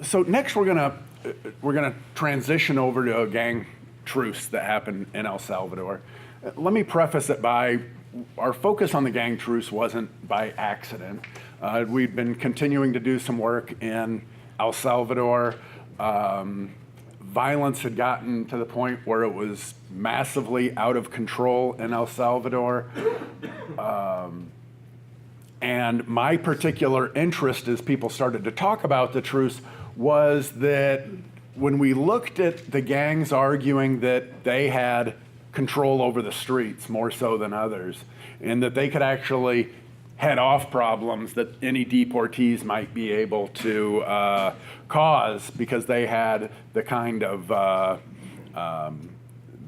So next we're gonna transition over to a gang truce that happened in El Salvador. Let me preface it by our focus on the gang truce wasn't by accident. We've been continuing to do some work in El Salvador. Violence had gotten to the point where it was massively out of control in El Salvador. And my particular interest as people started to talk about the truce was that when we looked at the gangs arguing that they had control over the streets more so than others, and that they could actually head off problems that any deportees might be able to cause because they had the kind of,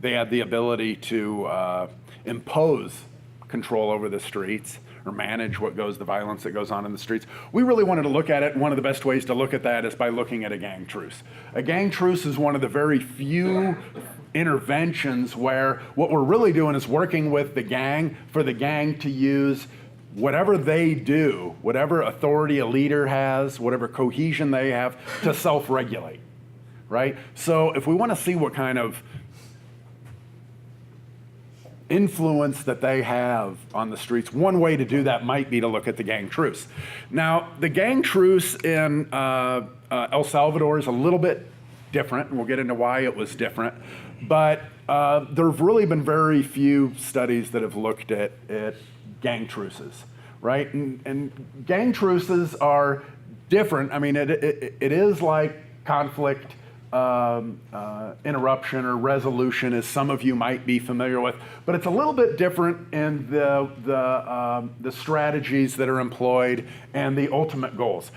they had the ability to impose control over the streets or manage the violence that goes on in the streets. We really wanted to look at it, and one of the best ways to look at that is by looking at a gang truce. A gang truce is one of the very few interventions where what we're really doing is working with the gang for the gang to use whatever they do, whatever authority a leader has, whatever cohesion they have, to self-regulate, right? So if we want to see what kind of influence that they have on the streets, one way to do that might be to look at the gang truce. Now, the gang truce in El Salvador is a little bit different, and we'll get into why it was different, but there have really been very few studies that have looked at gang truces, right? And gang truces are different. I mean, it is like conflict interruption or resolution, as some of you might be familiar with, but it's a little bit different in the strategies that are employed and the ultimate goals.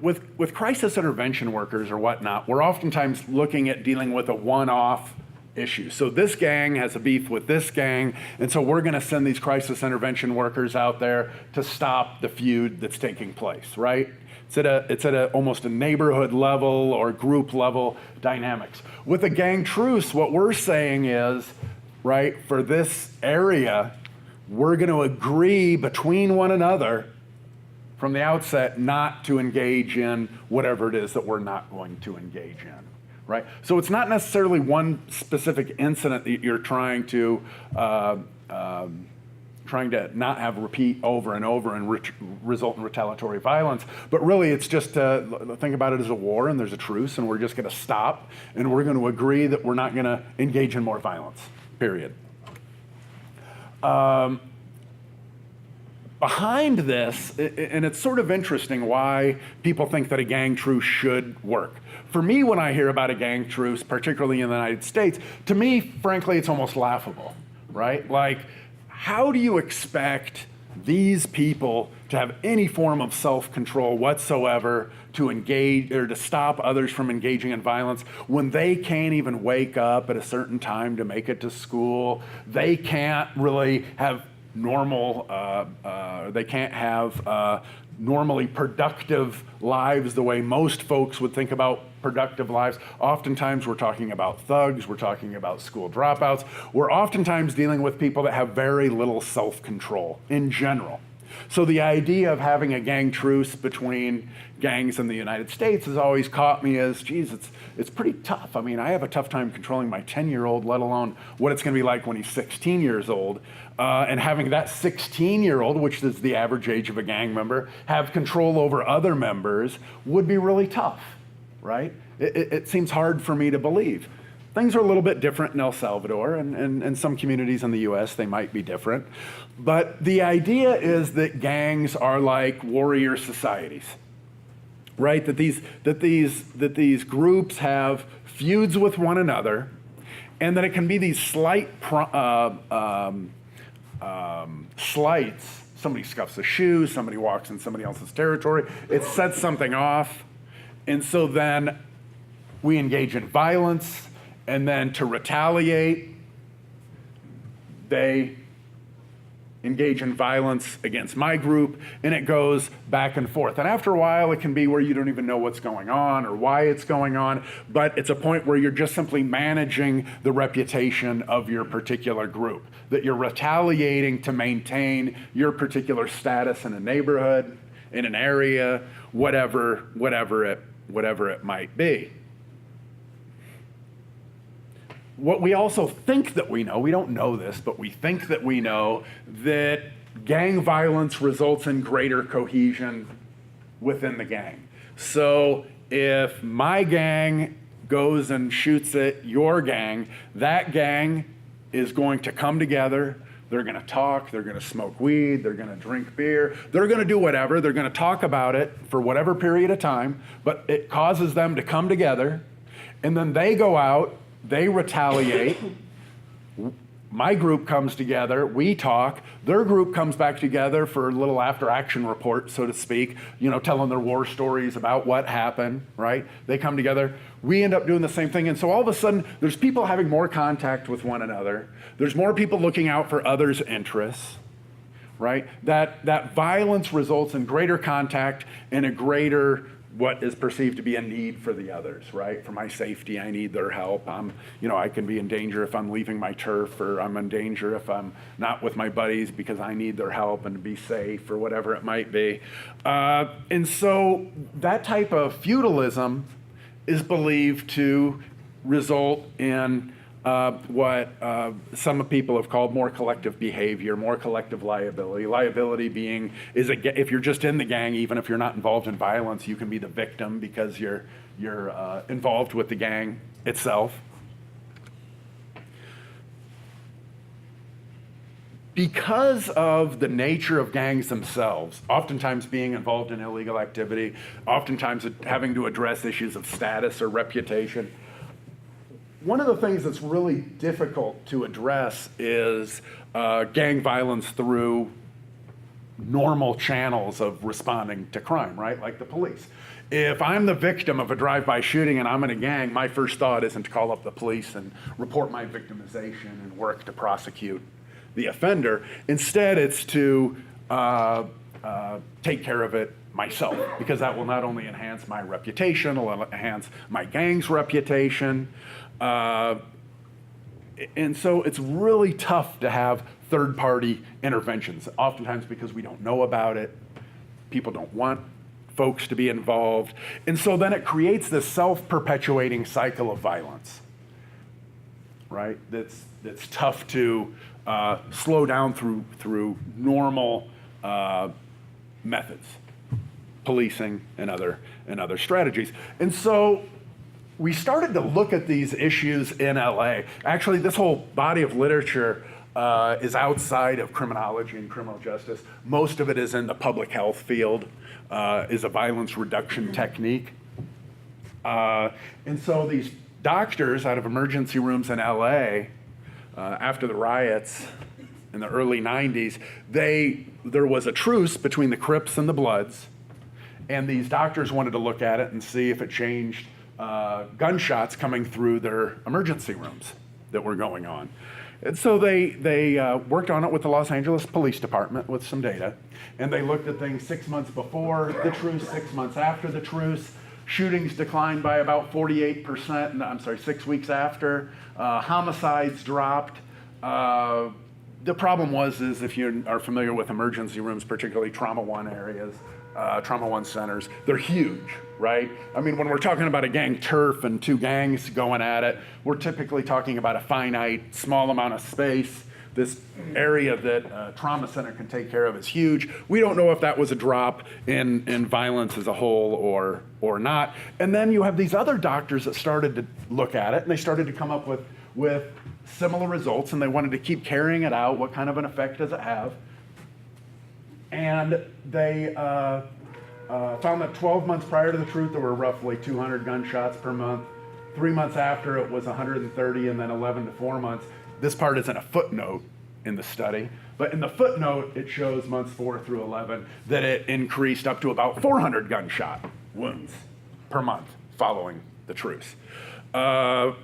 With crisis intervention workers or whatnot, we're oftentimes looking at dealing with a one-off issue. So this gang has a beef with this gang, and so we're going to send these crisis intervention workers out there to stop the feud that's taking place, right? It's at almost a neighborhood level or group level dynamics. With a gang truce, what we're saying is, right, for this area, we're going to agree between one another from the outset not to engage in whatever it is that we're not going to engage in, right? So it's not necessarily one specific incident that you're trying to not have repeat over and over and result in retaliatory violence, but really it's just to think about it as a war, and there's a truce, and we're just going to stop, and we're going to agree that we're not going to engage in more violence, period. Behind this, and it's sort of interesting why people think that a gang truce should work. For me, when I hear about a gang truce, particularly in the United States, to me, frankly, it's almost laughable, right? Like, how do you expect these people to have any form of self-control whatsoever to engage or to stop others from engaging in violence when they can't even wake up at a certain time to make it to school? They can't really have normal, they can't have normally productive lives the way most folks would think about productive lives. Oftentimes we're talking about thugs, we're talking about school dropouts. We're oftentimes dealing with people that have very little self-control in general. So the idea of having a gang truce between gangs in the United States has always caught me as, geez, it's pretty tough. I mean, I have a tough time controlling my 10-year-old, let alone what it's going to be like when he's 16 years old. And having that 16-year-old, which is the average age of a gang member, have control over other members would be really tough, right? It seems hard for me to believe. Things are a little bit different in El Salvador, and some communities in the US, they might be different. But the idea is that gangs are like warrior societies, right? That these groups have feuds with one another, and that it can be these slights. Somebody scuffs a shoe, somebody walks in somebody else's territory, it sets something off, and so then we engage in violence. And then to retaliate, they engage in violence against my group, and it goes back and forth. And after a while, it can be where you don't even know what's going on or why it's going on, but it's a point where you're just simply managing the reputation of your particular group, that you're retaliating to maintain your particular status in a neighborhood, in an area, whatever whatever it might be. What we also think that we know, we don't know this, but we think that we know that gang violence results in greater cohesion within the gang. So if my gang goes and shoots at your gang, that gang is going to come together. They're going to talk, they're going to smoke weed, they're going to drink beer, they're going to do whatever, they're going to talk about it for whatever period of time, but it causes them to come together, and then they go out, they retaliate. My group comes together, we talk, their group comes back together for a little after action report, so to speak, telling their war stories about what happened, right? They come together, we end up doing the same thing, and so all of a sudden, there's people having more contact with one another, there's more people looking out for others' interests, right? That violence results in greater contact and a greater what is perceived to be a need for the others, right? For my safety, I need their help. I can be in danger if I'm leaving my turf, or I'm in danger if I'm not with my buddies because I need their help and to be safe, or whatever it might be. And so that type of feudalism is believed to result in what some people have called more collective behavior, more collective liability. Liability being if you're just in the gang, even if you're not involved in violence, you can be the victim because you're involved with the gang itself. Because of the nature of gangs themselves, oftentimes being involved in illegal activity, oftentimes having to address issues of status or reputation, one of the things that's really difficult to address is gang violence through normal channels of responding to crime, right? Like the police. If I'm the victim of a drive-by shooting and I'm in a gang, my first thought isn't to call up the police and report my victimization and work to prosecute the offender. Instead, it's to take care of it myself, because that will not only enhance my reputation, it'll enhance my gang's reputation. And so it's really tough to have third-party interventions, oftentimes because we don't know about it. People don't want folks to be involved. And so then it creates this self-perpetuating cycle of violence, right? That's tough to slow down through normal methods, policing and other strategies. And so we started to look at these issues in LA. Actually, this whole body of literature is outside of criminology and criminal justice. Most of it is in the public health field, is a violence reduction technique. And so these doctors out of emergency rooms in LA, after the riots in the early 90s, there was a truce between the Crips and the Bloods, and these doctors wanted to look at it and see if it changed gunshots coming through their emergency rooms that were going on. And so they worked on it with the Los Angeles Police Department with some data, and they looked at things 6 months before the truce, 6 months after the truce. Shootings declined by about 48%, 6 weeks after. Homicides dropped. The problem is if you are familiar with emergency rooms, particularly Trauma 1 areas, Trauma 1 centers, they're huge, right? I mean, when we're talking about a gang turf and two gangs going at it, we're typically talking about a finite, small amount of space. This area that a trauma center can take care of is huge. We don't know if that was a drop in violence as a whole or not. And then you have these other doctors that started to look at it, and they started to come up with similar results, and they wanted to keep carrying it out. What kind of an effect does it have? And they found that 12 months prior to the truce, there were roughly 200 gunshots per month. 3 months after, it was 130, and then 11 to 4 months. This part isn't a footnote in the study, but in the footnote, it shows months 4 through 11 that it increased up to about 400 gunshot wounds per month following the truce. And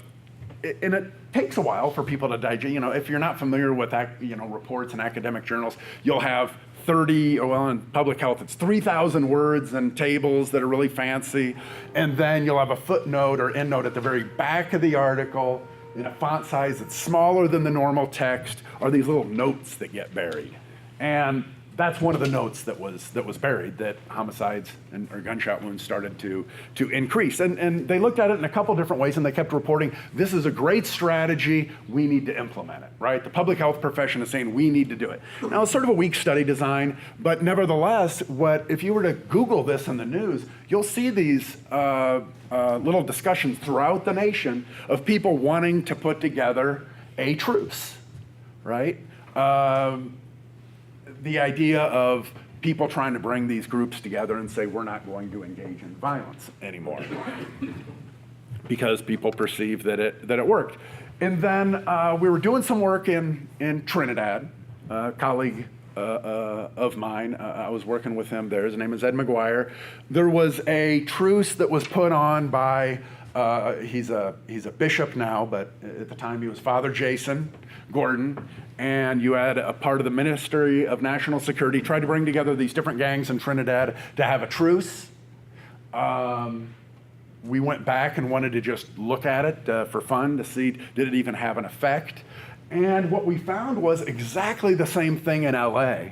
it takes a while for people to digest. If you're not familiar with reports in academic journals, you'll have 30, in public health, it's 3,000 words and tables that are really fancy, and then you'll have a footnote or endnote at the very back of the article in a font size that's smaller than the normal text, are these little notes that get buried. And that's one of the notes that was buried, that homicides or gunshot wounds started to increase. And they looked at it in a couple different ways, and they kept reporting, this is a great strategy, we need to implement it, right? The public health profession is saying we need to do it. Now, it's sort of a weak study design, but nevertheless, if you were to Google this in the news, you'll see these little discussions throughout the nation of people wanting to put together a truce, right? The idea of people trying to bring these groups together and say, we're not going to engage in violence anymore because people perceive that it worked. And then we were doing some work in Trinidad. A colleague of mine, I was working with him there. His name is Ed McGuire. There was a truce that was put on by, he's a bishop now, but at the time he was Father Jason Gordon, and you had a part of the Ministry of National Security tried to bring together these different gangs in Trinidad to have a truce. We went back and wanted to just look at it for fun to see, did it even have an effect? And what we found was exactly the same thing in LA,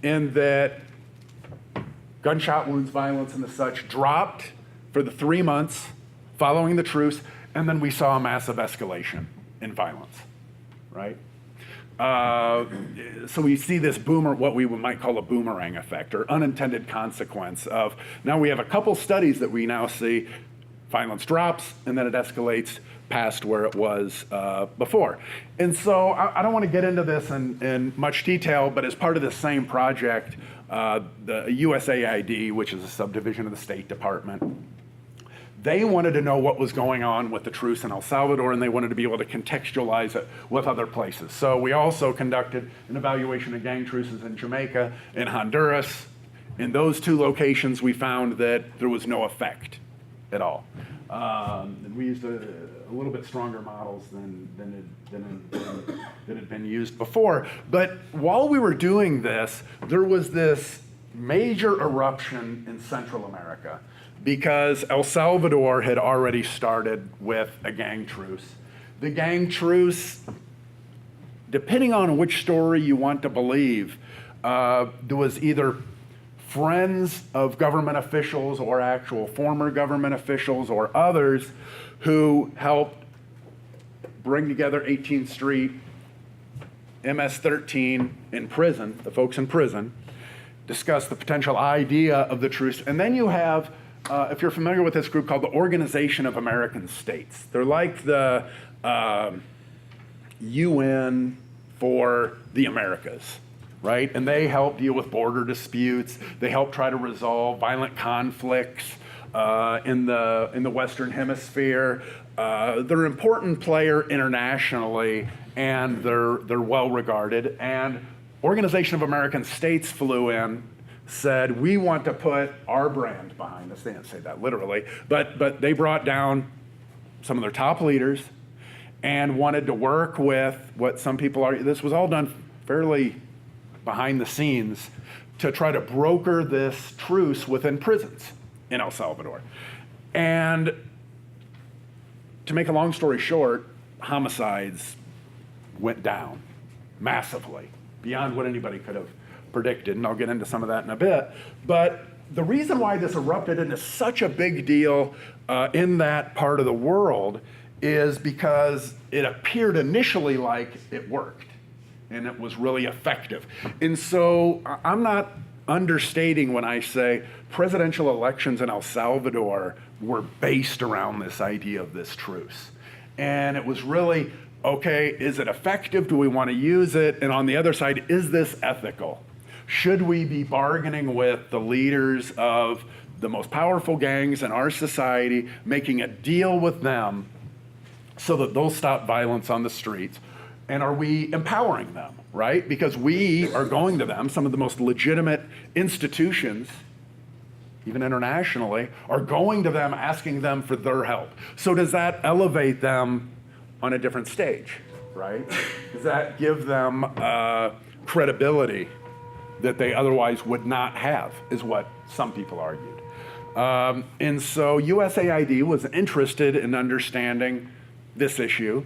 in that gunshot wounds, violence, and the such dropped for the 3 months following the truce, and then we saw a massive escalation in violence, right? So we see this what we might call a boomerang effect, or unintended consequence of, now we have a couple studies that we now see violence drops and then it escalates past where it was before. And so I don't want to get into this in much detail, but as part of the same project, the USAID, which is a subdivision of the State Department, they wanted to know what was going on with the truce in El Salvador, and they wanted to be able to contextualize it with other places. So we also conducted an evaluation of gang truces in Jamaica and Honduras. In those two locations, we found that there was no effect at all. And we used a little bit stronger models than had been used before. But while we were doing this, there was this major eruption in Central America, because El Salvador had already started with a gang truce. The gang truce, depending on which story you want to believe, there was either friends of government officials or actual former government officials or others who helped bring together 18th Street, MS-13 in prison, the folks in prison, discuss the potential idea of the truce. And then you have, if you're familiar with this group, called the Organization of American States. They're like the UN for the Americas, right? And they help deal with border disputes. They help try to resolve violent conflicts in the Western Hemisphere. They're an important player internationally, and they're well regarded. And Organization of American States flew in, said, we want to put our brand behind this. They didn't say that literally, but they brought down some of their top leaders and wanted to work with what some people argue. This was all done fairly behind the scenes to try to broker this truce within prisons in El Salvador. And to make a long story short, homicides went down massively, beyond what anybody could have predicted, and I'll get into some of that in a bit. But the reason why this erupted into such a big deal in that part of the world is because it appeared initially like it worked, and it was really effective. And so I'm not understating when I say presidential elections in El Salvador were based around this idea of this truce. And it was really, okay, is it effective? Do we want to use it? And on the other side, is this ethical? Should we be bargaining with the leaders of the most powerful gangs in our society, making a deal with them so that they'll stop violence on the streets? And are we empowering them, right? Because we are going to them, some of the most legitimate institutions, even internationally, are going to them, asking them for their help. So does that elevate them on a different stage, right? Does that give them credibility that they otherwise would not have, is what some people argued. And so USAID was interested in understanding this issue.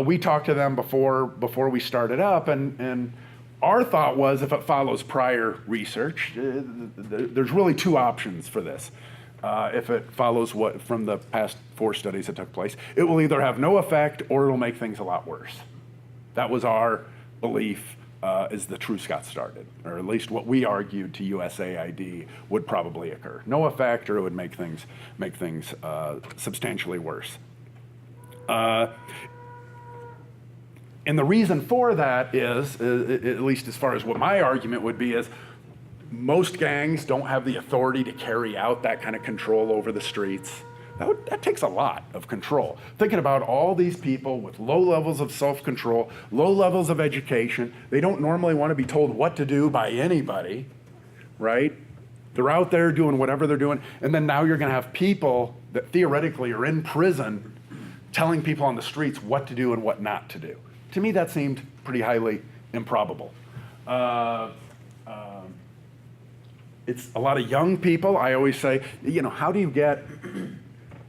We talked to them before we started up, and Our thought was, if it follows prior research, there's really two options for this. If it follows what from the past 4 studies that took place, it will either have no effect or it'll make things a lot worse. That was our belief as the truce got started, or at least what we argued to USAID would probably occur. No effect, or it would make things substantially worse. And the reason for that is, at least as far as what my argument would be, is most gangs don't have the authority to carry out that kind of control over the streets. That takes a lot of control. Thinking about all these people with low levels of self-control, low levels of education, they don't normally want to be told what to do by anybody, right? They're out there doing whatever they're doing, and then now you're going to have people that theoretically are in prison telling people on the streets what to do and what not to do. To me, that seemed pretty highly improbable. It's a lot of young people. I always say, how do you get,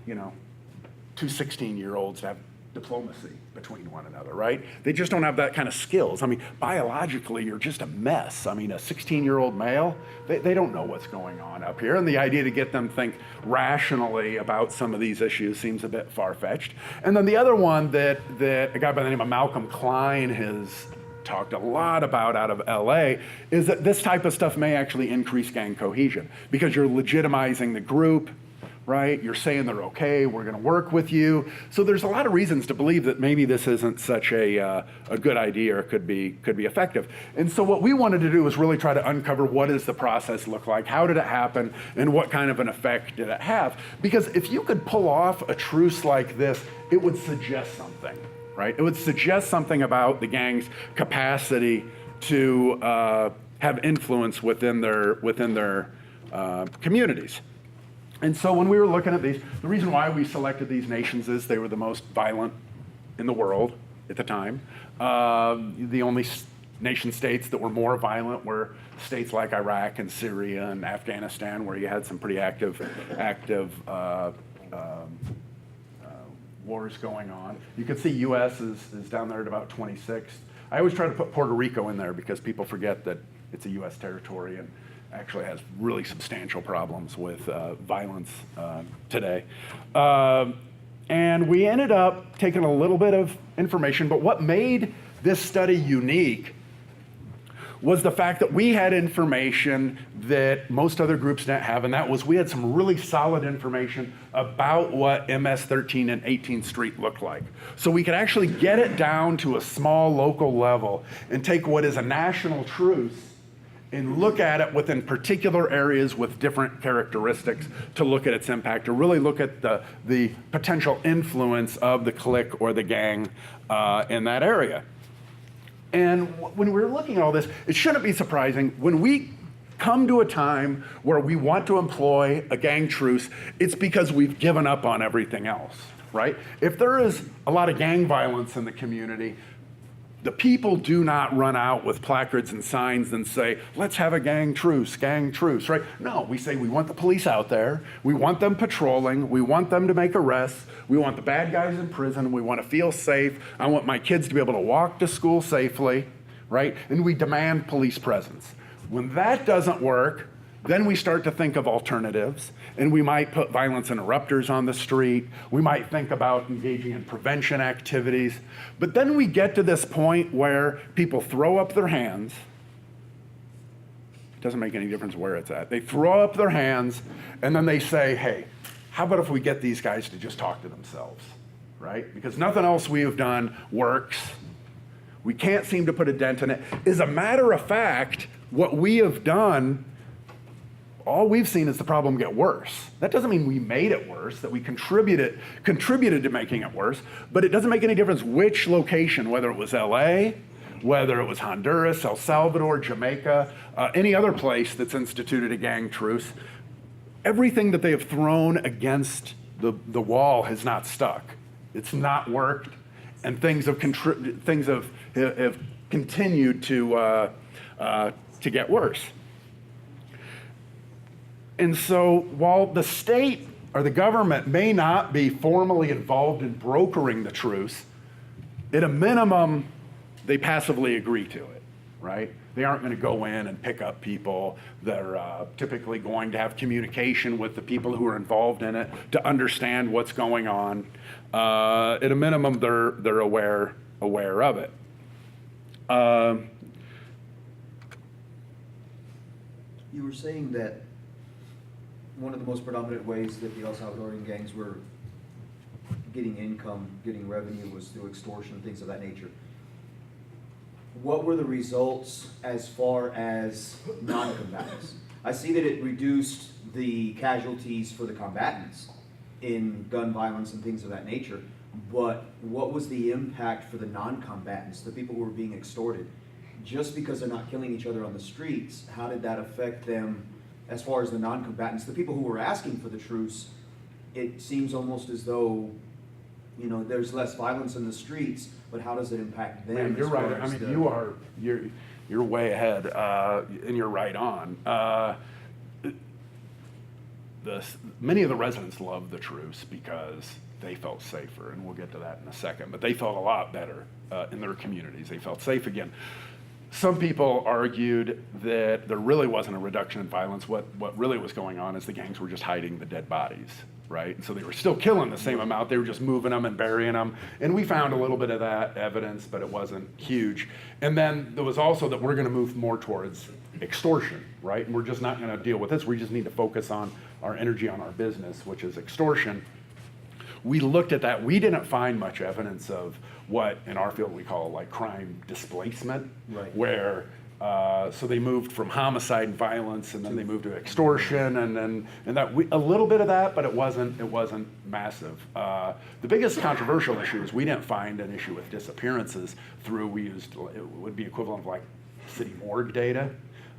2 16-year-olds to have diplomacy between one another, right? They just don't have that kind of skills. I mean, biologically, you're just a mess. I mean, a 16-year-old male, they don't know what's going on up here. And the idea to get them think rationally about some of these issues seems a bit far-fetched. And then the other one that a guy by the name of Malcolm Klein has talked a lot about out of LA is that this type of stuff may actually increase gang cohesion because you're legitimizing the group, right? You're saying they're okay, we're gonna work with you. So there's a lot of reasons to believe that maybe this isn't such a good idea or could be effective. And so what we wanted to do was really try to uncover what does the process look like, how did it happen, and what kind of an effect did it have? Because if you could pull off a truce like this, it would suggest something, right? It would suggest something about the gang's capacity to have influence within their communities. And so when we were looking at these, the reason why we selected these nations is they were the most violent in the world at the time. The only nation states that were more violent were states like Iraq and Syria and Afghanistan, where you had some pretty active wars going on. You can see U.S. is down there at about 26th. I always try to put Puerto Rico in there because people forget that it's a U.S. territory and actually has really substantial problems with violence today. And we ended up taking a little bit of information, but what made this study unique was the fact that we had information that most other groups didn't have, and that was we had some really solid information about what MS 13 and 18th Street looked like. So we could actually get it down to a small local level and take what is a national truce and look at it within particular areas with different characteristics to look at its impact, to really look at the potential influence of the clique or the gang in that area. And when we're looking at all this, it shouldn't be surprising when we come to a time where we want to employ a gang truce, it's because we've given up on everything else, right? If there is a lot of gang violence in the community, the people do not run out with placards and signs and say, let's have a gang truce, right? No, we say we want the police out there, we want them patrolling, we want them to make arrests, we want the bad guys in prison, we want to feel safe, I want my kids to be able to walk to school safely, right? And we demand police presence. When that doesn't work, then we start to think of alternatives, and we might put violence interrupters on the street. We might think about engaging in prevention activities. But then we get to this point where people throw up their hands. It doesn't make any difference where it's at. They throw up their hands, and then they say, hey, how about if we get these guys to just talk to themselves, right? Because nothing else we have done works. We can't seem to put a dent in it. As a matter of fact, what we have done, all we've seen is the problem get worse. That doesn't mean we made it worse, that we contributed to making it worse, but it doesn't make any difference which location, whether it was LA, whether it was Honduras, El Salvador, Jamaica, any other place that's instituted a gang truce. Everything that they have thrown against the wall has not stuck. It's not worked, and things have continued to get worse. And so while the state or the government may not be formally involved in brokering the truce, at a minimum, they passively agree to it, right? They aren't going to go in and pick up people. They're typically going to have communication with the people who are involved in it to understand what's going on. At a minimum, they're aware of it. You were saying that one of the most predominant ways that the El Salvadorian gangs were getting income, getting revenue was through extortion, things of that nature. What were the results as far as non-combatants? I see that it reduced the casualties for the combatants in gun violence and things of that nature, but what was the impact for the non-combatants, the people who were being extorted? Just because they're not killing each other on the streets, how did that affect them as far as the non-combatants? The people who were asking for the truce, it seems almost as though, you know, there's less violence in the streets, but how does it impact them? Man, you're right. I mean, you're way ahead, and you're right on. Many of the residents loved the truce because they felt safer, and we'll get to that in a second, but they felt a lot better in their communities. They felt safe again. Some people argued that there really wasn't a reduction in violence. What really was going on is the gangs were just hiding the dead bodies, right? And so they were still killing the same amount. They were just moving them and burying them. And we found a little bit of that evidence, but it wasn't huge. And then there was also that we're going to move more towards extortion, right? And we're just not going to deal with this. We just need to focus on our energy on our business, which is extortion. We looked at that. We didn't find much evidence of what in our field we call like crime displacement, right, where so they moved from homicide and violence, and then they moved to extortion, and that a little bit of that, but it wasn't massive. The biggest controversial issue is we didn't find an issue with disappearances we used, it would be equivalent of like city morgue data.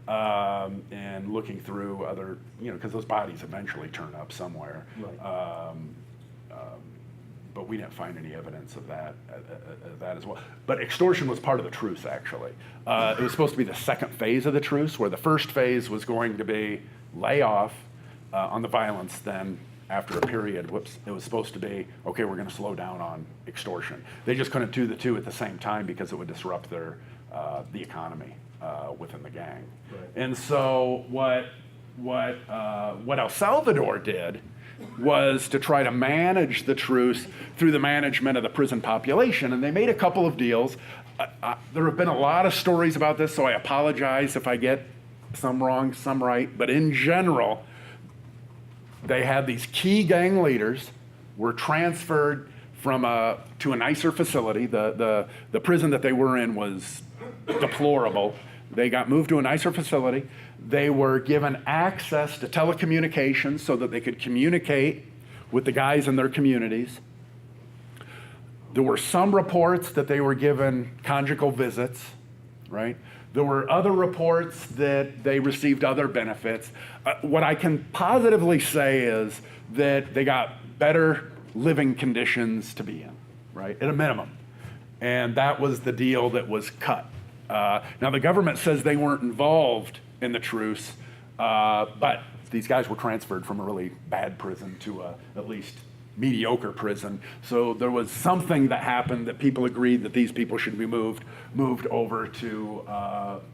And looking through other, because those bodies eventually turn up somewhere. Right. But we didn't find any evidence of that as well. But extortion was part of the truce, actually. It was supposed to be the second phase of the truce, where the first phase was going to be layoff on the violence. Then after a period, it was supposed to be, okay, we're going to slow down on extortion. They just couldn't do the two at the same time because it would disrupt the economy within the gang. Right. And so what El Salvador did was to try to manage the truce through the management of the prison population. And they made a couple of deals. There have been a lot of stories about this, so I apologize if I get some wrong, some right. But in general, they had these key gang leaders were transferred to a nicer facility. The prison that they were in was deplorable. They got moved to a nicer facility. They were given access to telecommunications so that they could communicate with the guys in their communities. There were some reports that they were given conjugal visits, right? There were other reports that they received other benefits. What I can positively say is that they got better living conditions to be in, right? At a minimum. And that was the deal that was cut. Now, the government says they weren't involved in the truce, but these guys were transferred from a really bad prison to at least mediocre prison. So there was something that happened that people agreed that these people should be moved over to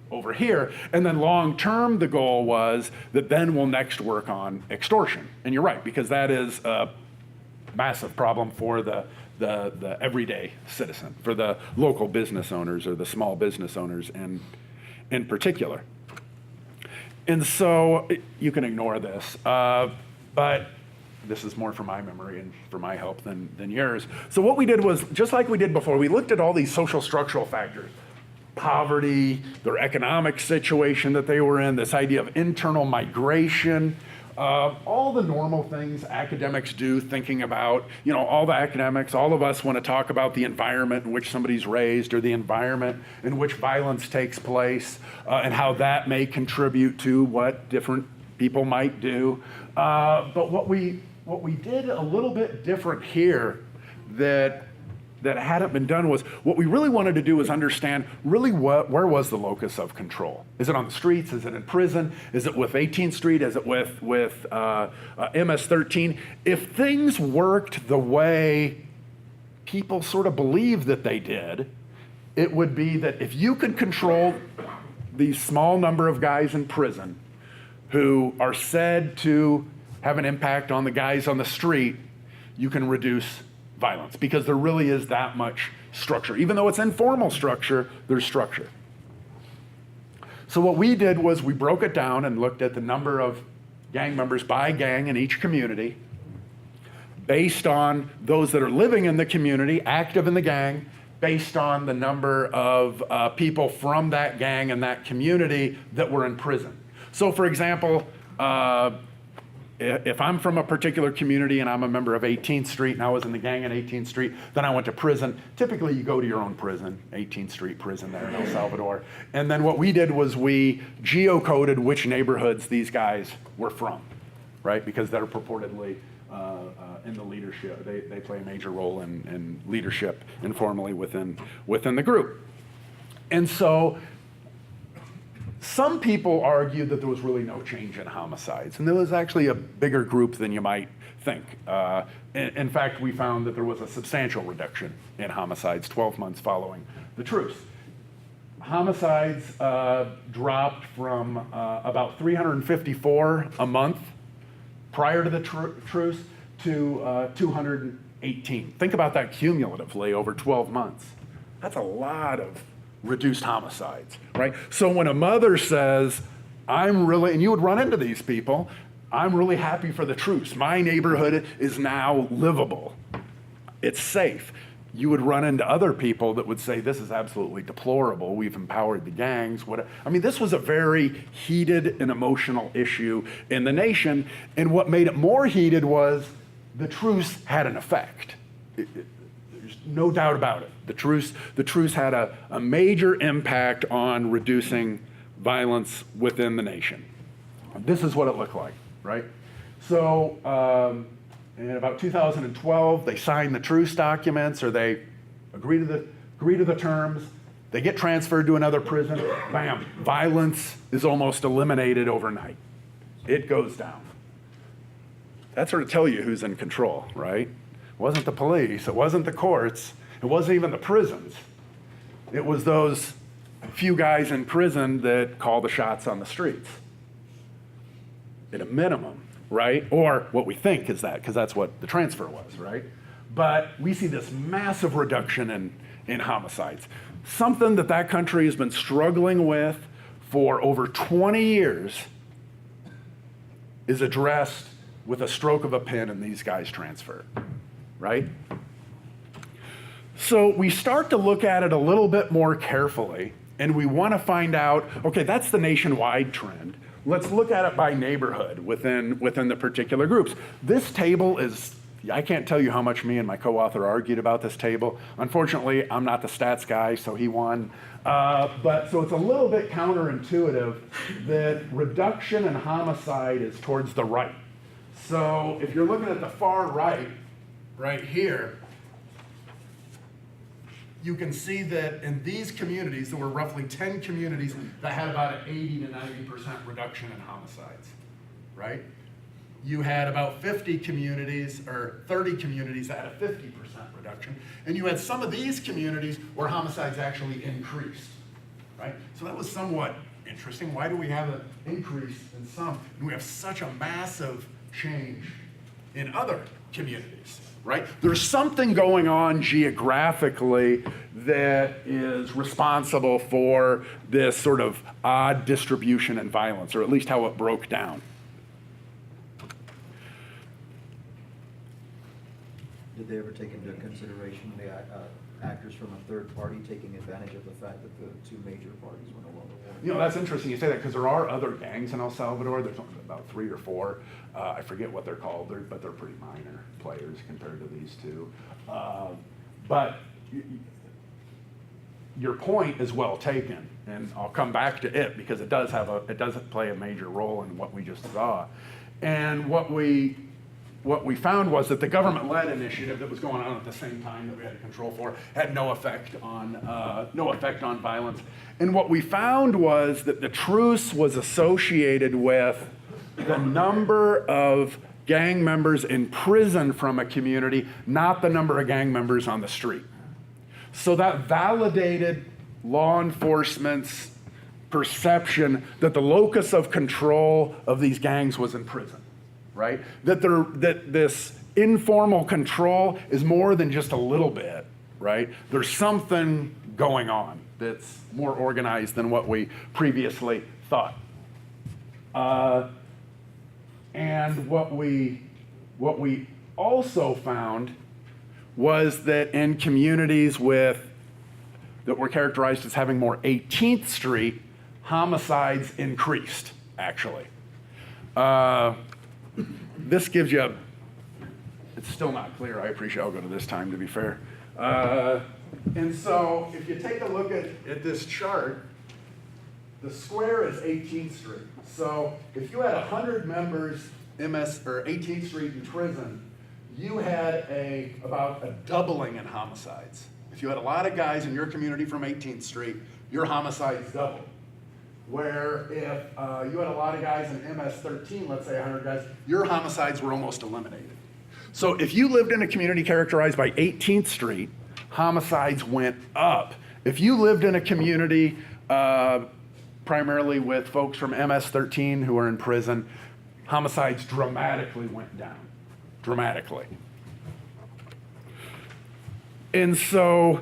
over here. And then long term, the goal was that then we'll next work on extorsion. And you're right, because that is a massive problem for the everyday citizen, for the local business owners or the small business owners in particular. And so you can ignore this, but this is more for my memory and for my help than yours. So what we did was, just like we did before, we looked at all these social structural factors. Poverty, their economic situation that they were in, this idea of internal migration, all the normal things academics do, thinking about, all the academics, all of us want to talk about the environment in which somebody's raised or the environment in which violence takes place and how that may contribute to what different people might do. But what we did a little bit different here that hadn't been done was, what we really wanted to do was understand really where was the locus of control. Is it on the streets? Is it in prison? Is it with 18th Street? Is it with MS-13? If things worked the way people sort of believe that they did, it would be that if you could control these small number of guys in prison who are said to have an impact on the guys on the street, you can reduce violence, because there really is that much structure. Even though it's informal structure, there's structure. So what we did was we broke it down and looked at the number of gang members by gang in each community, based on those that are living in the community, active in the gang, based on the number of people from that gang and that community that were in prison. So for example, if I'm from a particular community and I'm a member of 18th Street and I was in the gang on 18th Street, then I went to prison. Typically you go to your own prison, 18th Street prison there in El Salvador. And then what we did was we geocoded which neighborhoods these guys were from, right? Because they're purportedly in the leadership. They play a major role in leadership informally within the group. And so some people argued that there was really no change in homicides, and there was actually a bigger group than you might think. In fact, we found that there was a substantial reduction in homicides 12 months following the truce. Homicides dropped from about 354 a month prior to the truce to 218. Think about that cumulatively over 12 months. That's a lot of reduced homicides, right? So when a mother says, I'm really, and you would run into these people, I'm really happy for the truce. My neighborhood is now livable. It's safe. You would run into other people that would say, this is absolutely deplorable. We've empowered the gangs. I mean, this was a very heated and emotional issue in the nation. And what made it more heated was the truce had an effect. There's no doubt about it. The truce had a major impact on reducing violence within the nation. This is what it looked like, right? So in about 2012, they signed the truce documents, or they agree to the terms. They get transferred to another prison. Bam! Violence is almost eliminated overnight. It goes down. That sort of tell you who's in control, right? It wasn't the police. It wasn't the courts. It wasn't even the prisons. It was those few guys in prison that call the shots on the streets. At a minimum, right? Or what we think is that, because that's what the transfer was, right? But we see this massive reduction in homicides. Something that country has been struggling with for over 20 years is addressed with a stroke of a pen, and these guys transfer, right? So we start to look at it a little bit more carefully, and we want to find out, okay, that's the nationwide trend. Let's look at it by neighborhood within the particular groups. This table is, I can't tell you how much me and my co-author argued about this table. Unfortunately, I'm not the stats guy, so he won. But so it's a little bit counterintuitive that reduction in homicide is towards the right. So if you're looking at the far right, right here, you can see that in these communities, there were roughly 10 communities that had about an 80 to 90% reduction in homicides, right? You had about 50 communities, or 30 communities that had a 50% reduction, and you had some of these communities where homicides actually increased, right? So that was somewhat interesting. Why do we have an increase in some, and we have such a massive change in other communities, right? There's something going on geographically that is responsible for this sort of odd distribution in violence, or at least how it broke down. Did they ever take into consideration the actors from a third party taking advantage of the fact that the two major parties were no longer war? You know, that's interesting you say that, because there are other gangs in El Salvador. There's about 3 or 4. I forget what they're called, but they're pretty minor players compared to these two. But your point is well taken, and I'll come back to it because it does play a major role in what we just saw. And what we found was that the government-led initiative that was going on at the same time that we had control for had no effect on violence. And what we found was that the truce was associated with the number of gang members in prison from a community, not the number of gang members on the street. So that validated law enforcement's perception that the locus of control of these gangs was in prison, right? That this informal control is more than just a little bit, right? There's something going on that's more organized than what we previously thought. And what we also found was that in communities that were characterized as having more 18th Street, homicides increased, actually. This gives you, it's still not clear. I appreciate I'll go to this time, to be fair. And so if you take a look at this chart, the square is 18th Street. So if you had 100 members, or 18th Street in prison, you had about a doubling in homicides. If you had a lot of guys in your community from 18th Street, your homicides doubled. Where if you had a lot of guys in MS-13, let's say 100 guys, your homicides were almost eliminated. So if you lived in a community characterized by 18th Street, homicides went up. If you lived in a community primarily with folks from MS-13 who are in prison, homicides dramatically went down, dramatically. And so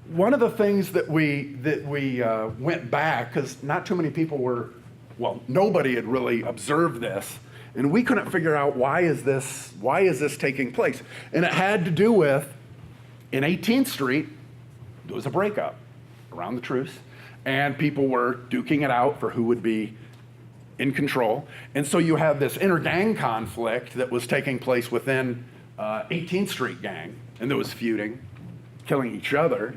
one of the things that we went back, because not too many people nobody had really observed this, and we couldn't figure out why is this taking place? And it had to do with, in 18th Street, there was a breakup around the truce, and people were duking it out for who would be in control. And so you have this intergang conflict that was taking place within 18th Street gang, and there was feuding, killing each other.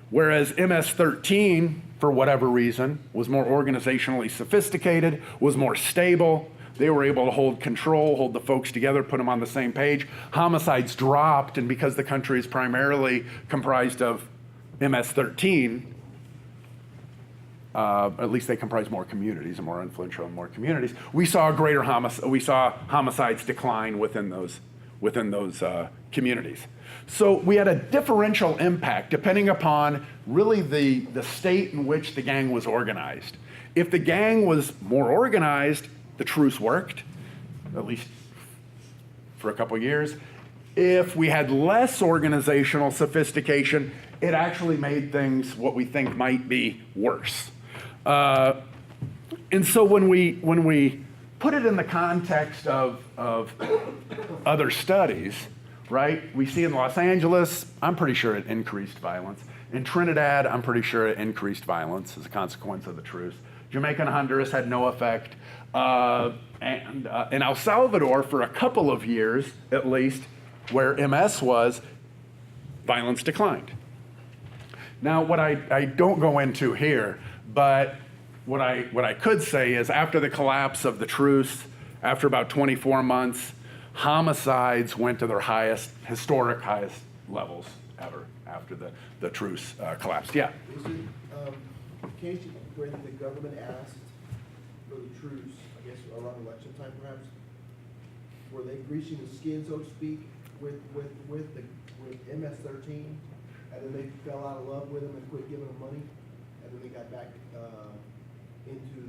Whereas MS-13, for whatever reason, was more organizationally sophisticated, was more stable. They were able to hold control, hold the folks together, put them on the same page. Homicides dropped, and because the country is primarily comprised of MS-13, at least they comprise more communities and more influential in more communities, we saw homicides decline within those communities. So we had a differential impact depending upon really the state in which the gang was organized. If the gang was more organized, the truce worked, at least for a couple years. If we had less organizational sophistication, it actually made things what we think might be worse. And so when we put it in the context of other studies, right? We see in Los Angeles, I'm pretty sure it increased violence. In Trinidad, I'm pretty sure it increased violence as a consequence of the truce. Jamaica and Honduras had no effect. And in El Salvador, for a couple of years, at least, where MS was, violence declined. Now, what I don't go into here, but what I could say is after the collapse of the truce, after about 24 months, homicides went to their historic highest levels ever after the truce collapsed. Yeah? Was it occasion when the government asked for the truce, I guess around election time perhaps, were they greasing the skin, so to speak, with MS-13, and then they fell out of love with them and quit giving them money, and then they got back into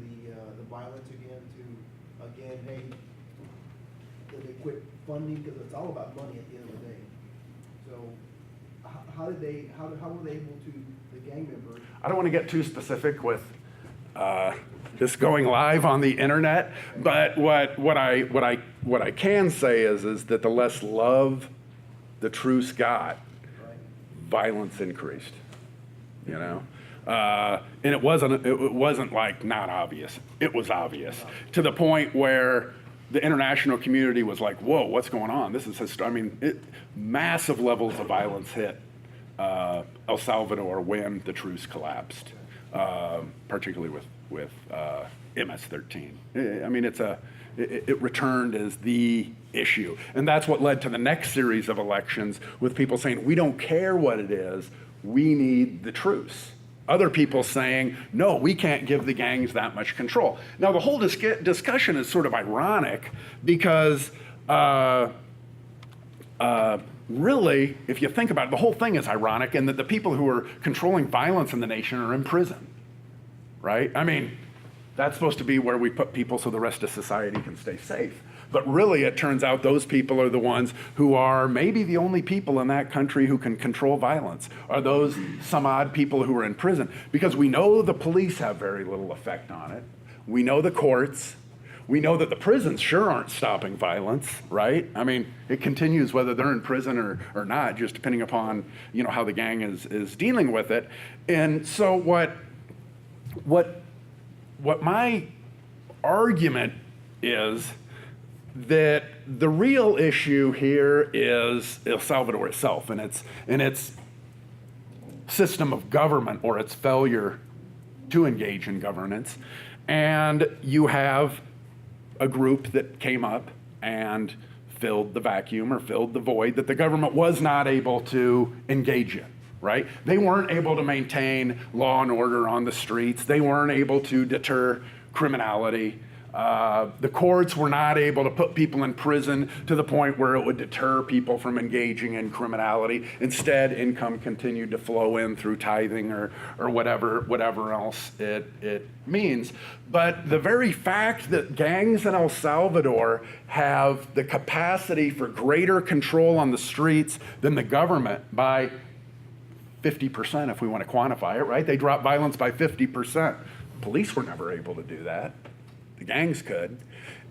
the violence again hey, that they quit funding, because it's all about money at the end of the day. So how were they able to, the gang members? I don't want to get too specific with this going live on the internet, but what I can say is that the less love the truce got, Right. violence increased. You know, and it wasn't like not obvious. It was obvious to the point where the international community was like, "Whoa, what's going on? This is massive levels of violence hit El Salvador when the truce collapsed, particularly with MS-13. I mean, it returned as the issue, and that's what led to the next series of elections with people saying, "We don't care what it is, we need the truce." Other people saying, "No, we can't give the gangs that much control." Now, the whole discussion is sort of ironic because really, if you think about it, the whole thing is ironic in that the people who are controlling violence in the nation are in prison. right? I mean, that's supposed to be where we put people so the rest of society can stay safe. But really, it turns out those people are the ones who are maybe the only people in that country who can control violence, are those some odd people who are in prison. Because we know the police have very little effect on it. We know the courts. We know that the prisons sure aren't stopping violence, right? I mean, it continues whether they're in prison or not, just depending upon, you know, how the gang is dealing with it. And so what my argument is that the real issue here is El Salvador itself and its system of government, or its failure to engage in governance. And you have a group that came up and filled the vacuum or filled the void that the government was not able to engage in, right? They weren't able to maintain law and order on the streets. They weren't able to deter criminality. The courts were not able to put people in prison to the point where it would deter people from engaging in criminality. Instead, income continued to flow in through tithing or whatever else it means. But the very fact that gangs in El Salvador have the capacity for greater control on the streets than the government by 50%, if we want to quantify it, right? They dropped violence by 50%. Police were never able to do that. The gangs could.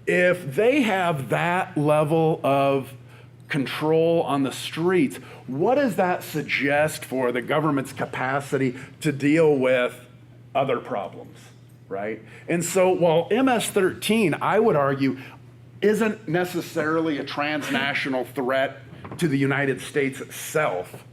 If they have that level of control on the streets, what does that suggest for the government's capacity to deal with other problems, right? And so while MS-13, I would argue, isn't necessarily a transnational threat to the United States itself,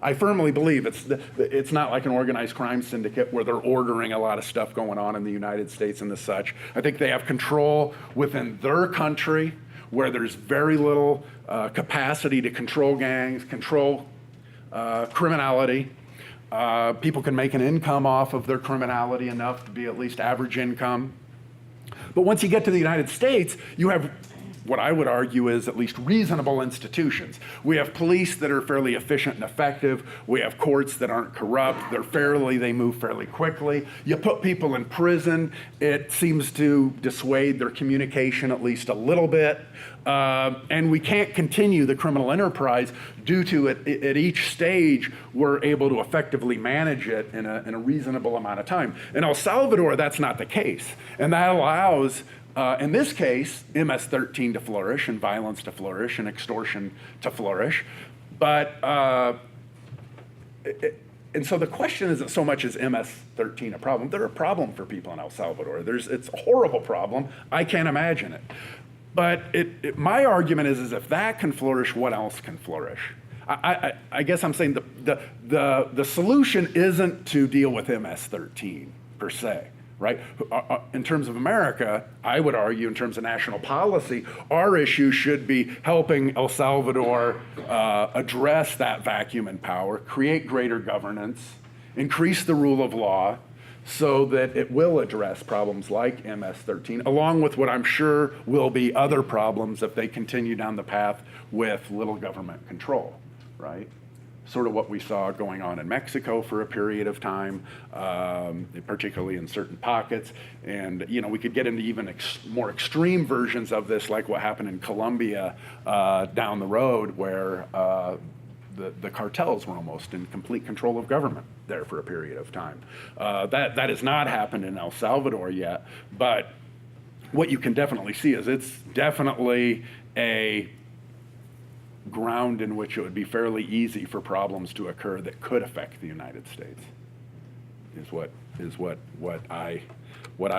I firmly believe it's not like an organized crime syndicate where they're ordering a lot of stuff going on in the United States and the such. I think they have control within their country where there's very little capacity to control gangs, control criminality. People can make an income off of their criminality enough to be at least average income. But once you get to the United States, you have what I would argue is at least reasonable institutions. We have police that are fairly efficient and effective. We have courts that aren't corrupt. They move fairly quickly. You put people in prison, it seems to dissuade their communication at least a little bit. And we can't continue the criminal enterprise due to it. At each stage, we're able to effectively manage it in a reasonable amount of time. In El Salvador, that's not the case. And that allows in this case, MS-13 to flourish, and violence to flourish, and extortion to flourish. But, and so the question isn't so much as MS-13 a problem. They're a problem for people in El Salvador. It's a horrible problem. I can't imagine it. But my argument is if that can flourish, what else can flourish? I guess I'm saying the solution isn't to deal with MS-13 per se. Right? In terms of America, I would argue in terms of national policy, our issue should be helping El Salvador address that vacuum in power, create greater governance, increase the rule of law so that it will address problems like MS-13, along with what I'm sure will be other problems if they continue down the path with little government control, right? Sort of what we saw going on in Mexico for a period of time, particularly in certain pockets. And, you know, we could get into even more extreme versions of this, like what happened in Colombia down the road, where the cartels were almost in complete control of government there for a period of time. That has not happened in El Salvador yet, but what you can definitely see is it's definitely a ground in which it would be fairly easy for problems to occur that could affect the United States, is what I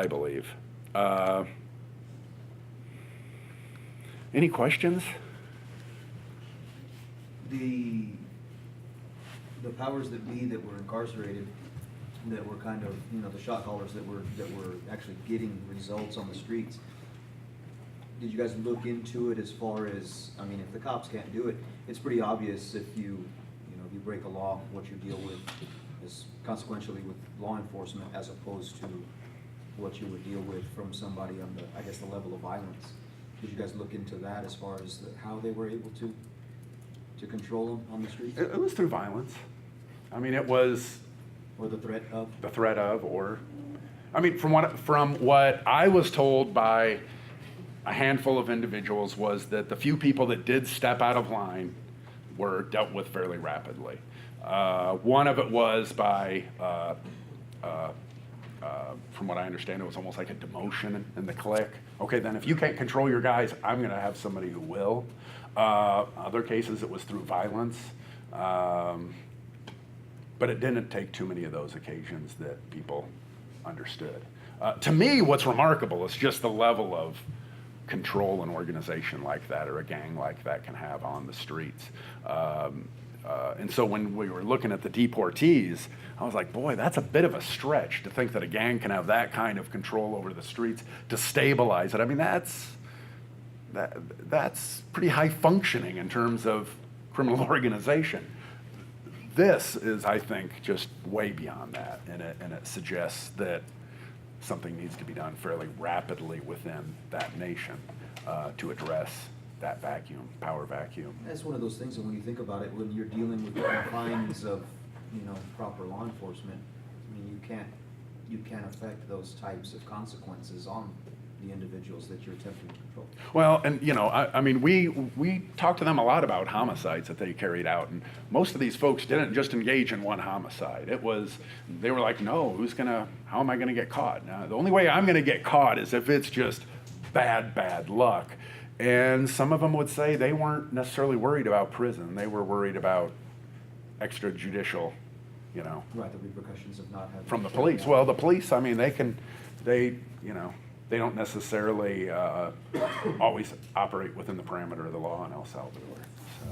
believe. Any questions? The powers that be that were incarcerated, that were kind of, you know, the shot callers that were actually getting results on the streets. Did you guys look into it as far as, I mean, if the cops can't do it, it's pretty obvious if you break a law, what you deal with is consequentially with law enforcement as opposed to what you would deal with from somebody on the, I guess, the level of violence. Did you guys look into that as far as how they were able to control them on the streets? It was through violence. I mean, it was... Or the threat of? The threat of, or... I mean, from what I was told by a handful of individuals was that the few people that did step out of line were dealt with fairly rapidly. One of it was by, from what I understand, it was almost like a demotion in the clique. Okay, then if you can't control your guys, I'm going to have somebody who will. Other cases, it was through violence. But it didn't take too many of those occasions that people understood. To me, what's remarkable is just the level of control an organization like that or a gang like that can have on the streets. And so when we were looking at the deportees, I was like, boy, that's a bit of a stretch to think that a gang can have that kind of control over the streets to stabilize it. I mean, that's pretty high functioning in terms of criminal organization. This is, I think, just way beyond that, and it suggests that something needs to be done fairly rapidly within that nation to address that vacuum, power vacuum. That's one of those things that when you think about it, when you're dealing with the confines of, proper law enforcement, I mean, you can't affect those types of consequences on the individuals that you're attempting to control. Well, and I mean, we talked to them a lot about homicides that they carried out, and most of these folks didn't just engage in one homicide. They were like, no, how am I gonna get caught? Now, the only way I'm gonna get caught is if it's just bad luck. And some of them would say they weren't necessarily worried about prison. They were worried about extrajudicial, Right, the repercussions of not having. from the police. Well, the police, I mean, they don't necessarily always operate within the parameter of the law in El Salvador. So.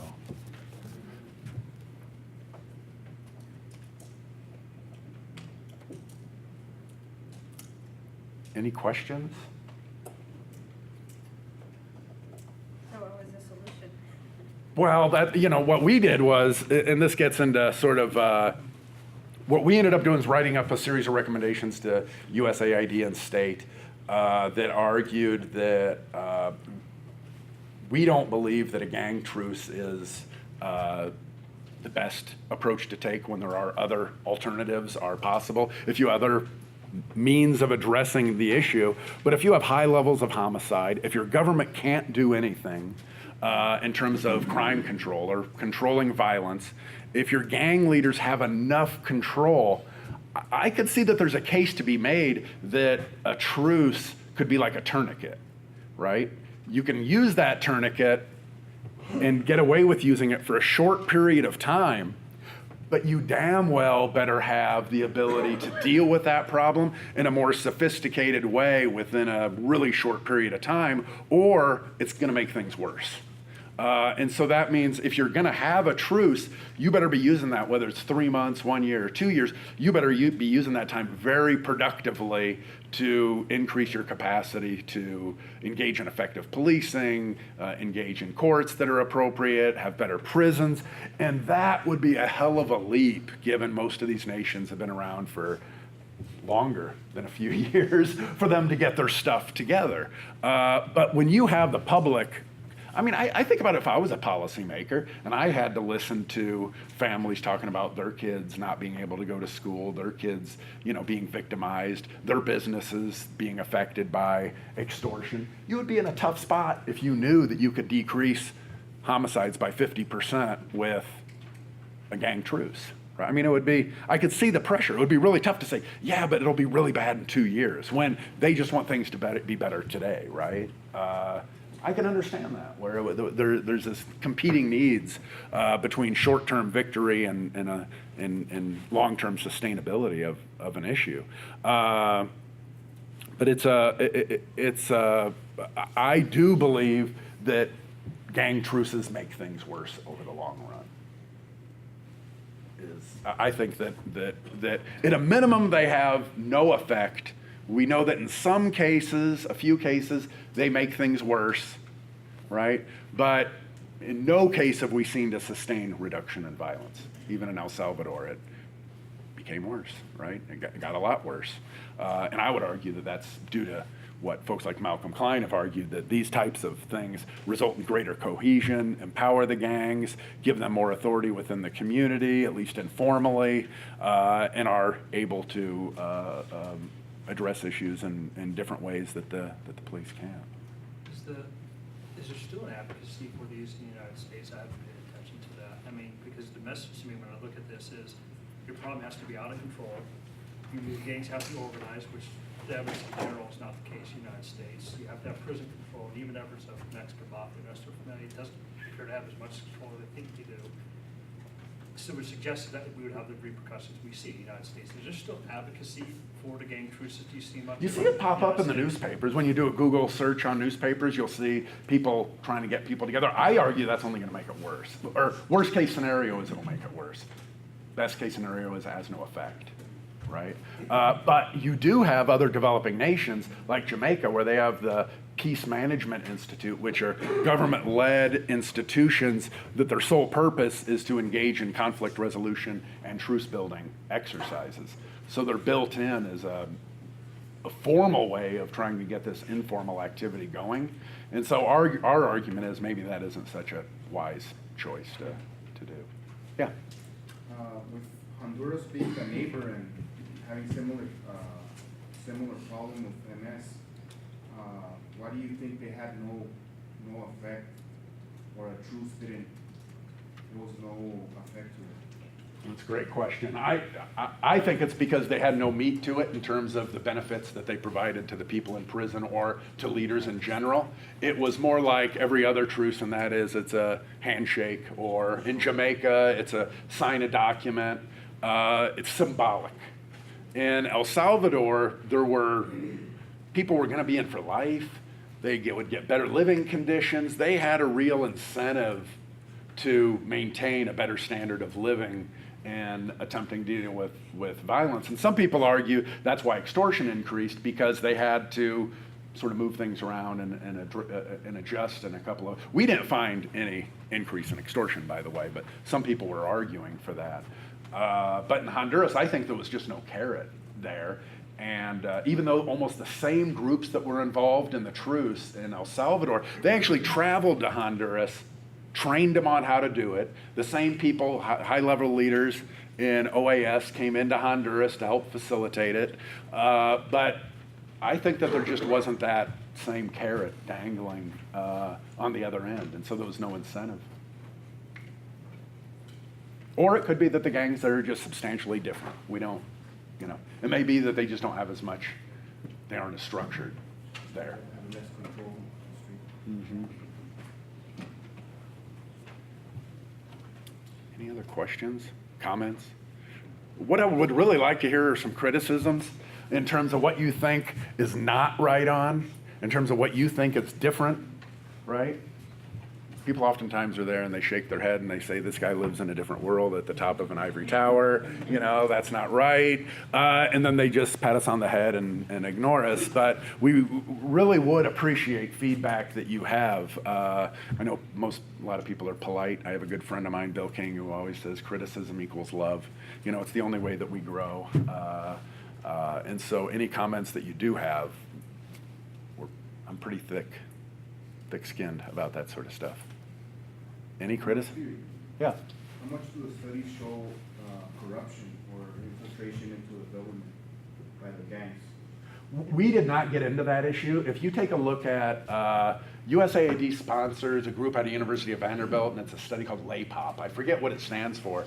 Any questions? So what was the solution? Well, what we did was, and this gets into sort of, what we ended up doing is writing up a series of recommendations to USAID and state that argued that we don't believe that a gang truce is the best approach to take when there are other alternatives are possible. If you have other means of addressing the issue, but if you have high levels of homicide, if your government can't do anything in terms of crime control or controlling violence, if your gang leaders have enough control, I could see that there's a case to be made that a truce could be like a tourniquet, right? You can use that tourniquet and get away with using it for a short period of time, but you damn well better have the ability to deal with that problem in a more sophisticated way within a really short period of time, or it's gonna make things worse. And so that means if you're gonna have a truce, you better be using that, whether it's 3 months, 1 year, or 2 years, you better be using that time very productively to increase your capacity to engage in effective policing, engage in courts that are appropriate, have better prisons. And that would be a hell of a leap, given most of these nations have been around for longer than a few years for them to get their stuff together. But when you have the public, I mean, I think about it if I was a policymaker and I had to listen to families talking about their kids not being able to go to school, their kids, being victimized, their businesses being affected by extortion. You would be in a tough spot if you knew that you could decrease homicides by 50% with a gang truce. Right? I mean, I could see the pressure. It would be really tough to say, yeah, but it'll be really bad in 2 years when they just want things to be better today, right? I can understand that, where there's this competing needs between short-term victory and long-term sustainability of an issue. But I do believe that gang truces make things worse over the long run. I think that at a minimum they have no effect. We know that in some cases, a few cases, they make things worse, right? But in no case have we seen a sustained reduction in violence. Even in El Salvador, it became worse, right? It got a lot worse. And I would argue that that's due to what folks like Malcolm Klein have argued, that these types of things result in greater cohesion, empower the gangs, give them more authority within the community, at least informally, and are able to address issues in different ways that the police can. Is there still an advocacy for these in the United States? I haven't paid attention to that. I mean, because the message to me when I look at this is your problem has to be out of control. The gangs have to be organized, which the evidence in general is not the case in the United States. You have to have prison control, and even efforts of Mexican mafia and rest of humanity doesn't appear to have as much control as they think they do. So it suggests that we would have the repercussions we see in the United States. Is there still advocacy for the gang truces? Do you see much? You see it pop up in the newspapers. When you do a Google search on newspapers, you'll see people trying to get people together. I argue that's only going to make it worse. Or worst case scenario is it'll make it worse. Best case scenario is it has no effect, right? But you do have other developing nations like Jamaica where they have the Peace Management Institute, which are government-led institutions that their sole purpose is to engage in conflict resolution and truce-building exercises. So they're built in as a formal way of trying to get this informal activity going. And so our argument is maybe that isn't such a wise choice to do. Yeah. With Honduras being a neighbor and having similar problem with MS, why do you think they had no effect, or a truce there was no effect to it? That's a great question. I think it's because they had no meat to it in terms of the benefits that they provided to the people in prison or to leaders in general. It was more like every other truce, and that is it's a handshake, or in Jamaica, it's a sign a document. It's symbolic. In El Salvador, people were going to be in for life. They would get better living conditions. They had a real incentive to maintain a better standard of living and attempting to deal with violence. And some people argue that's why extortion increased, because they had to sort of move things around and adjust in a couple of... We didn't find any increase in extortion, by the way, but some people were arguing for that. But in Honduras, I think there was just no carrot there. And even though almost the same groups that were involved in the truce in El Salvador, they actually traveled to Honduras, trained them on how to do it. The same people, high-level leaders in OAS, came into Honduras to help facilitate it. But I think that there just wasn't that same carrot dangling on the other end, and so there was no incentive. Or it could be that the gangs are just substantially different. We don't, it may be that they just don't have as much, they aren't as structured there. Have less control on the street. Mm-hmm. Any other questions, comments? What I would really like to hear are some criticisms in terms of what you think is not right on, in terms of what you think is different, right? People oftentimes are there and they shake their head and they say, this guy lives in a different world at the top of an ivory tower, that's not right. And then they just pat us on the head and ignore us. But we really would appreciate feedback that you have. I know a lot of people are polite. I have a good friend of mine, Bill King, who always says criticism equals love. It's the only way that we grow. And so any comments that you do have, I'm pretty thick-skinned about that sort of stuff. Any criticism? Yeah. How much do the studies show corruption or infiltration into the government by the gangs? We did not get into that issue. If you take a look at USAID sponsors a group out of University of Vanderbilt, and it's a study called LAPOP. I forget what it stands for,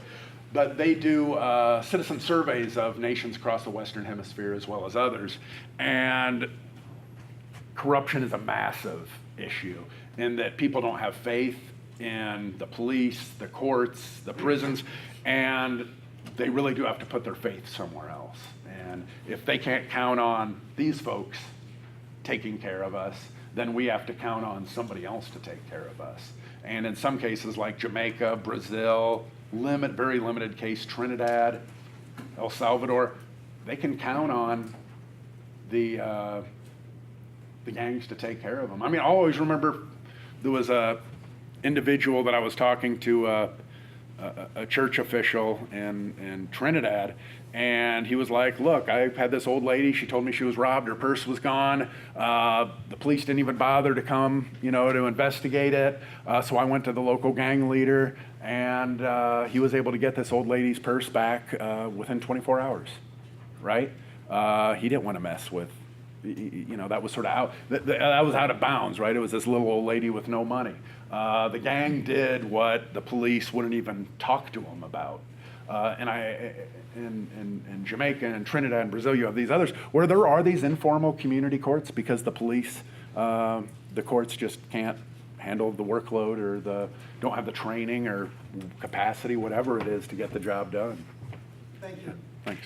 but they do citizen surveys of nations across the Western Hemisphere as well as others. And corruption is a massive issue in that people don't have faith in the police, the courts, the prisons, and they really do have to put their faith somewhere else. And if they can't count on these folks taking care of us, then we have to count on somebody else to take care of us. And in some cases like Jamaica, Brazil, very limited case Trinidad, El Salvador, they can count on the gangs to take care of them. I mean, I always remember there was a individual that I was talking to, a church official in Trinidad, and he was like, look, I had this old lady, she told me she was robbed, her purse was gone, the police didn't even bother to come, to investigate it, so I went to the local gang leader, and he was able to get this old lady's purse back within 24 hours, right? He didn't want to mess with, you know, that was sort of out, that was out of bounds, right? It was this little old lady with no money. The gang did what the police wouldn't even talk to them about. In Jamaica and Trinidad and Brazil, you have these others where there are these informal community courts because the police, the courts just can't handle the workload or don't have the training or capacity, whatever it is, to get the job done. Thank you. Thanks.